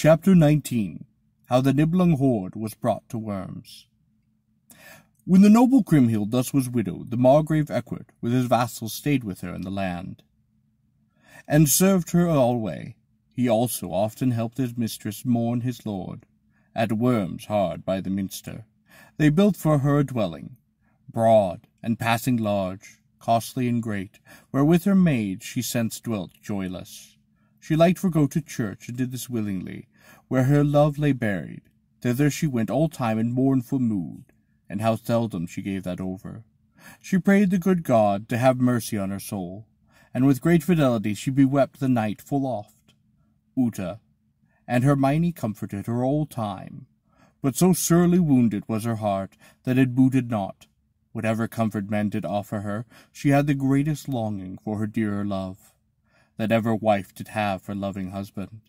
Chapter 19. How the Nibelung Hoard was brought to Worms. When the noble Kriemhild thus was widowed, the Margrave Eckert with his vassals stayed with her in the land, and served her alway. He also often helped his mistress mourn his lord. At Worms, hard by the minster, they built for her a dwelling, broad and passing large, costly and great, where with her maids she since dwelt joyless. She liked for go to church, and did this willingly, where her love lay buried. Thither she went all time in mournful mood, and how seldom she gave that over. She prayed the good God to have mercy on her soul, and with great fidelity she bewept the night full oft. Uta and Hermione comforted her all time, but so sorely wounded was her heart that it booted not. Whatever comfort men did offer her, she had the greatest longing for her dearer love, that ever wife did have for loving husband.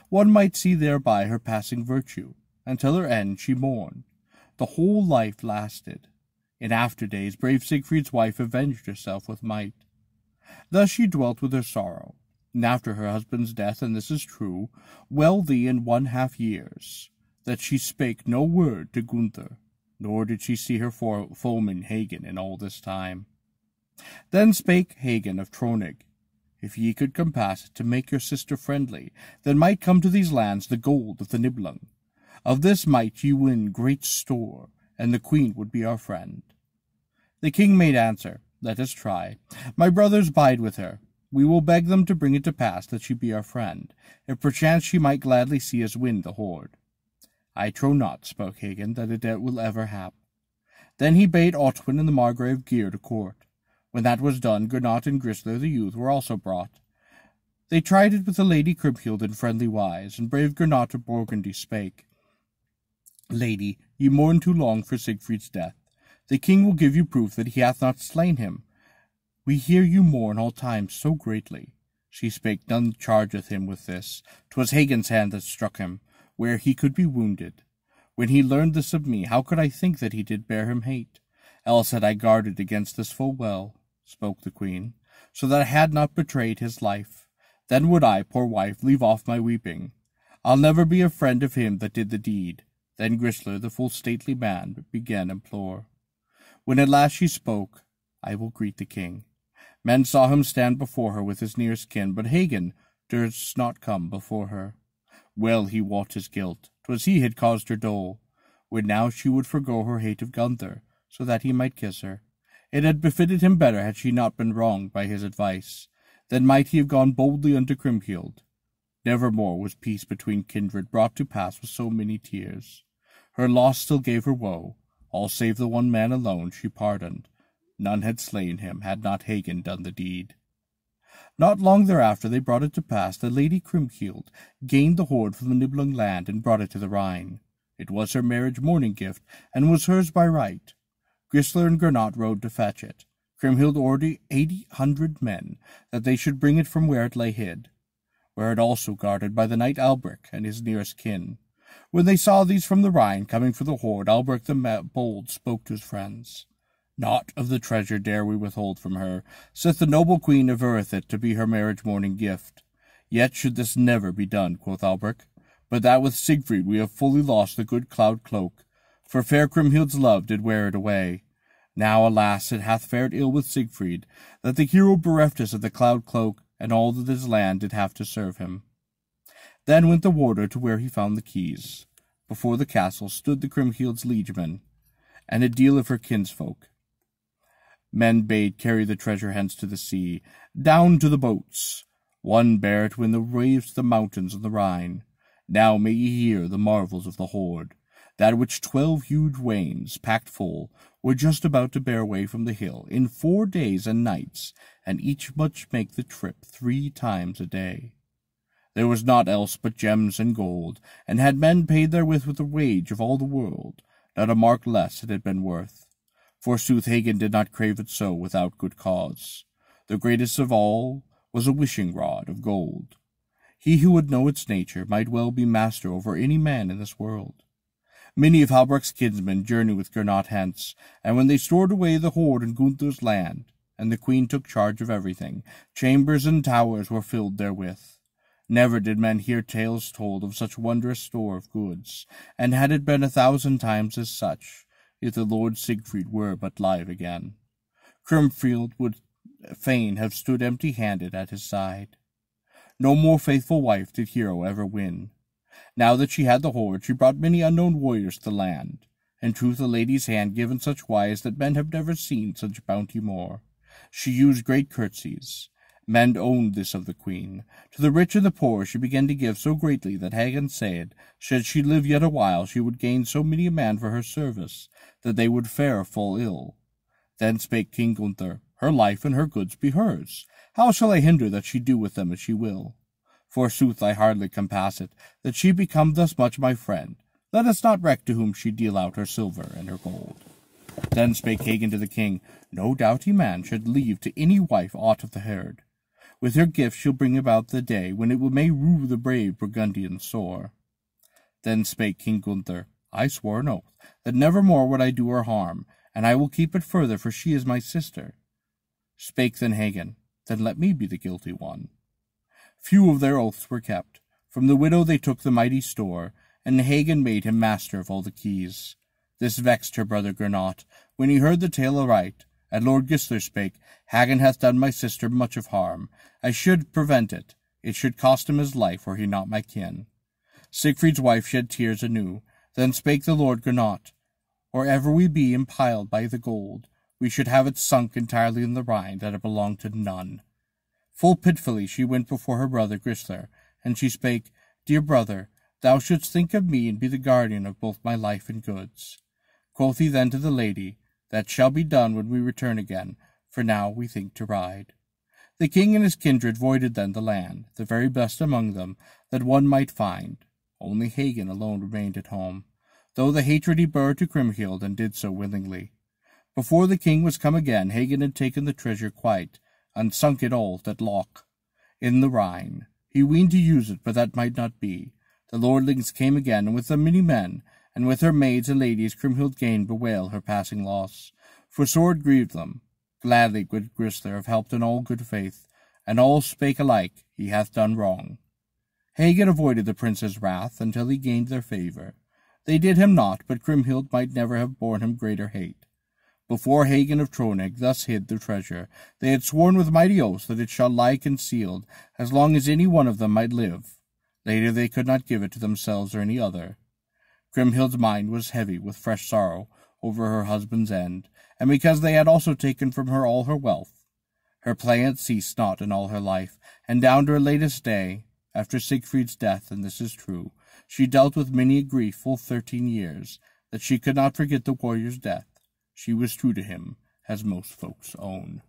One might see thereby her passing virtue, until her end she mourned. The whole life lasted. In after days brave Siegfried's wife avenged herself with might. Thus she dwelt with her sorrow, and after her husband's death, and this is true, well thee in 1/2 years, that she spake no word to Gunther, nor did she see her foeman Hagen in all this time. Then spake Hagen of Tronig, if ye could compass it to make your sister friendly, then might come to these lands the gold of the Nibelung. Of this might ye win great store, and the queen would be our friend. The king made answer, let us try. My brothers bide with her. We will beg them to bring it to pass that she be our friend, if perchance she might gladly see us win the hoard. I trow not, spoke Hagen, that it will ever hap. Then he bade Otwin and the Margrave gear to court. When that was done, Gernot and Grisler the youth were also brought. They tried it with the Lady Kriemhild in friendly wise, and brave Gernot of Burgundy spake, Lady, ye mourn too long for Siegfried's death. The king will give you proof that he hath not slain him. We hear you mourn all times so greatly. She spake, none chargeth him with this. 'Twas Hagen's hand that struck him, where he could be wounded. When he learned this of me, how could I think that he did bear him hate? Else had I guarded against this full well, spoke the queen, so that I had not betrayed his life. Then would I, poor wife, leave off my weeping. I'll never be a friend of him that did the deed. Then Grisler, the full stately man, began implore. When at last she spoke, I will greet the king. Men saw him stand before her with his nearest kin, but Hagen durst not come before her. Well he wot his guilt, 'twas he had caused her dole, when now she would forgo her hate of Gunther, so that he might kiss her. It had befitted him better had she not been wronged by his advice. Then might he have gone boldly unto Kriemhild. Nevermore was peace between kindred brought to pass with so many tears. Her loss still gave her woe. All save the one man alone she pardoned. None had slain him, had not Hagen done the deed. Not long thereafter they brought it to pass that Lady Kriemhild gained the hoard from the Nibelung land and brought it to the Rhine. It was her marriage morning gift, and was hers by right. Grisler and Gernot rode to fetch it. Kriemhild ordered 800 men, that they should bring it from where it lay hid, where it also guarded by the knight Albric and his nearest kin. When they saw these from the Rhine coming for the hoard, Albric the bold spoke to his friends. Naught of the treasure dare we withhold from her, sith the noble queen averreth it to be her marriage morning gift. Yet should this never be done, quoth Albric, but that with Siegfried we have fully lost the good cloud cloak, for fair Kriemhild's love did wear it away. Now, alas, it hath fared ill with Siegfried, that the hero bereft us of the cloud cloak, and all that his land did have to serve him. Then went the warder to where he found the keys. Before the castle stood the Kriemhild's liegemen, and a deal of her kinsfolk. Men bade carry the treasure hence to the sea, down to the boats. One bare it when the waves the mountains of the Rhine. Now may ye hear the marvels of the hoard, that which 12 huge wains, packed full, were just about to bear away from the hill in 4 days and nights, and each must make the trip 3 times a day. There was naught else but gems and gold, and had men paid therewith with the wage of all the world, not a mark less it had been worth. Forsooth Hagen did not crave it so without good cause. The greatest of all was a wishing rod of gold. He who would know its nature might well be master over any man in this world. Many of Albric's kinsmen journeyed with Gernot hence, and when they stored away the hoard in Gunther's land, and the queen took charge of everything, chambers and towers were filled therewith. Never did men hear tales told of such wondrous store of goods, and had it been 1,000 times as such, if the Lord Siegfried were but live again. Kriemhild would fain have stood empty-handed at his side. No more faithful wife did hero ever win. Now that she had the hoard, she brought many unknown warriors to the land. In truth, a lady's hand given such wise that men have never seen such bounty more. She used great courtesies. Men owned this of the queen. To the rich and the poor she began to give so greatly that Hagen said, should she live yet a while, she would gain so many a man for her service, that they would fare full ill. Then spake King Gunther, her life and her goods be hers. How shall I hinder that she do with them as she will? Forsooth, I hardly compass it, that she become thus much my friend. Let us not reck to whom she deal out her silver and her gold. Then spake Hagen to the king, no doughty man should leave to any wife aught of the herd. With her gift she'll bring about the day when it may rue the brave Burgundians sore. Then spake King Gunther, I swore an oath that nevermore would I do her harm, and I will keep it further, for she is my sister. Spake then Hagen, then let me be the guilty one. Few of their oaths were kept. From the widow they took the mighty store, and Hagen made him master of all the keys. This vexed her brother Gernot, when he heard the tale aright. And Lord Gisler spake, Hagen hath done my sister much of harm. I should prevent it. It should cost him his life, were he not my kin. Siegfried's wife shed tears anew. Then spake the Lord Gernot, or ever we be impiled by the gold, we should have it sunk entirely in the Rhine, that it belonged to none. Full pitifully she went before her brother Gisler, and she spake, Dear brother, thou shouldst think of me, and be the guardian of both my life and goods. Quoth he then to the lady, That shall be done when we return again, for now we think to ride. The king and his kindred voided then the land, the very best among them that one might find. Only Hagen alone remained at home, though the hatred he bare to Kriemhild, and did so willingly. Before the king was come again, Hagen had taken the treasure quite, and sunk it all at Loch, in the Rhine. He weened to use it, but that might not be. The lordlings came again, and with them many men, and with her maids and ladies Kriemhild gained bewail her passing loss, for sore it grieved them. Gladly would Gisler have helped in all good faith, and all spake alike, he hath done wrong. Hagen avoided the prince's wrath until he gained their favour. They did him naught, but Kriemhild might never have borne him greater hate. Before Hagen of Tronig thus hid the treasure, they had sworn with mighty oaths that it shall lie concealed, as long as any one of them might live. Later they could not give it to themselves or any other. Kriemhild's mind was heavy with fresh sorrow over her husband's end, and because they had also taken from her all her wealth. Her plaint ceased not in all her life, and down to her latest day, after Siegfried's death, and this is true, she dealt with many a grief full 13 years, that she could not forget the warrior's death. She was true to him, as most folks own.